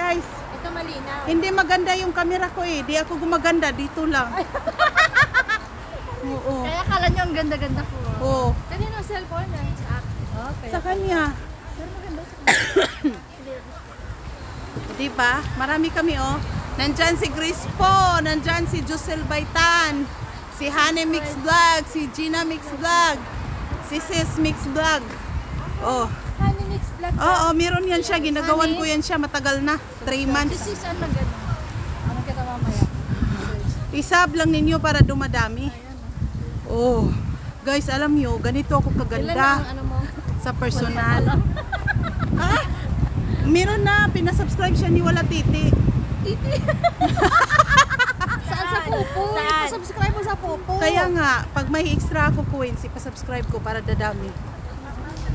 guys. Ito malinaw. Hindi maganda yung camera ko eh. Di ako gumaganda. Dito lang. Oo. Kaya kala nyo ang ganda-ganda ko. Oo. Kanino ang cellphone na? Sa akin. Okay. Sa kanya. Pero maganda siya. Diba? Marami kami oh. Nandyan si Crispo. Nandyan si Josel Baitan. Si Hane Mix Vlog. Si Gina Mix Vlog. Si Sis Mix Vlog. Oh. Honey Mix Vlog. Oo, meron yan siya. Ginagawan ko yan siya matagal na. 3 months. This is ano gano'n. Ano kita mamaya? Isab lang ninyo para dumadami. Oh. Guys, alam nyo, ganito ako Ilan kaganda ang ano mo? sa personal. Ah? Meron na, pinasubscribe siya ni Wala Titi. Titi. Saan sa Popo? Subscribe mo sa Popo. Kaya nga, pag may extra ako coins, ipasubscribe ko para dadami.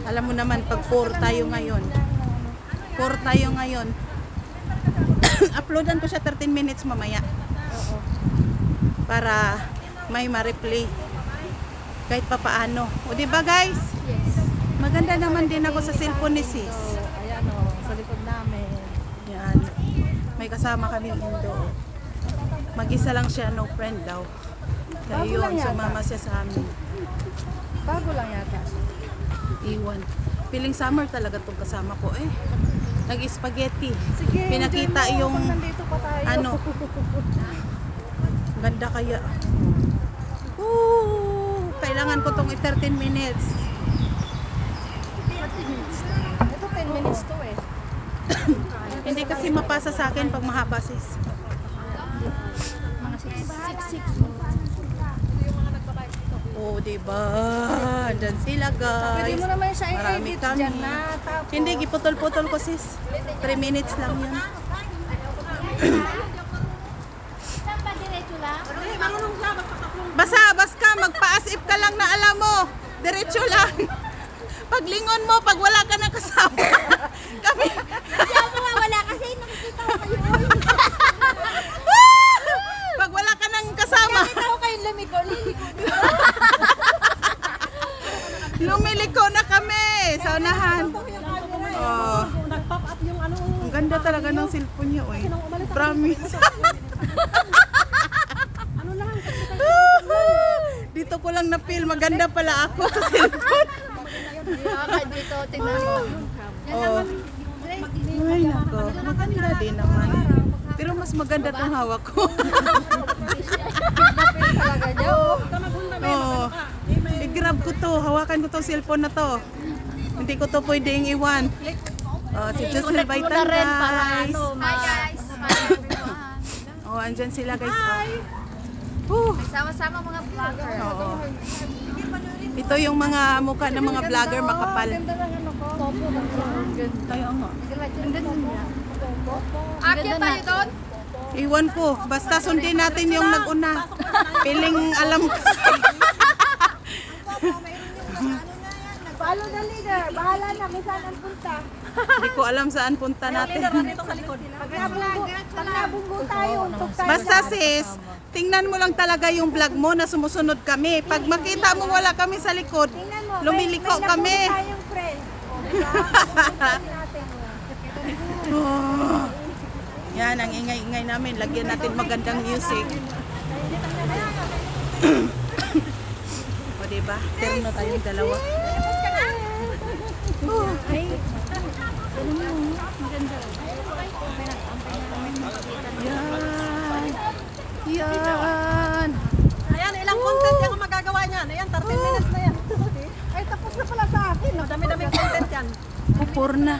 Alam mo naman, pag 4 tayo ngayon. 4 tayo ngayon. Uploadan ko siya 13 minutes mamaya. Oo. Para may ma-replay. Kahit pa paano. O diba guys? Yes. Maganda naman din ako sa cellphone ni sis. So, ayan o, sa likod namin. Yan. May kasama kaming Indo. Mag-isa lang siya, no friend daw. Kaya Bago yun, lang yata. sumama siya sa amin. Bago lang yata. Iwan. Piling summer talaga tong kasama ko eh. Nag-spaghetti. Sige, Pinakita enjoy mo. yung Pag nandito pa tayo. ano. Ganda kaya. Ooh, kailangan ko tong 13 minutes. Ito 10 minutes to eh. Hindi kasi mapasa sa akin pag mahaba sis. Mga 6. Oh, diba? Andyan sila guys. Pwede mo naman siya Marami i-edit kami. dyan na. Tapos, Hindi, giputol-putol ko sis. 3 minutes lang yun. Bas ka, magpa-as-if ka lang na alam mo. Diretso lang. Paglingon mo, pag wala ka na kasama. Kami. Hindi ako mawawala kasi nakikita ko kayo. Pag wala ka nang kasama. Nakikita ko kayong lumiko. Lumiliko na kami sa unahan. Oh. Ang ganda talaga ng cellphone niya, oy. Promise. Dito ko lang na-feel maganda pala ako sa cellphone. Dito, tingnan mo. Oh. Ay, nako. Maganda din naman. Pero mas maganda tong hawak ko. Talaga niya. Oh. I-grab ko to. Hawakan ko tong cellphone na to. Hindi ko to pwedeng iwan. Oh, si Josel Baitan, guys. Hi guys. Oh, andyan sila, guys. Oh. Sama-sama mga vlogger. Oo. Ito yung mga mukha ng mga vlogger makapal. Ganda ng ano ko. Popo lang. Ganda. Tayo nga. Ganda niya. Akyat tayo doon? Iwan ko. Basta sundin natin yung nag-una. Piling alam ko. Follow the leader. Bahala na. May saan ang punta. Hindi ko alam saan punta natin. Pag nabunggo tayo, untok tayo. Basta sis, tingnan mo lang talaga yung vlog mo na sumusunod kami. Pag makita mo wala kami sa likod, Tingnan mo, lumiliko may kami. tayong friend. Natin mo. Oh. Yan, ang ingay-ingay namin. Lagyan natin magandang music. O diba? Pero na tayong dalawa. Oh. Yan. Yan. Ayan, ilang content yung magagawa niyan. Ayan, 13 minutes na yan. Ay, tapos na pala sa akin. Dami-dami content yan. Pupur na.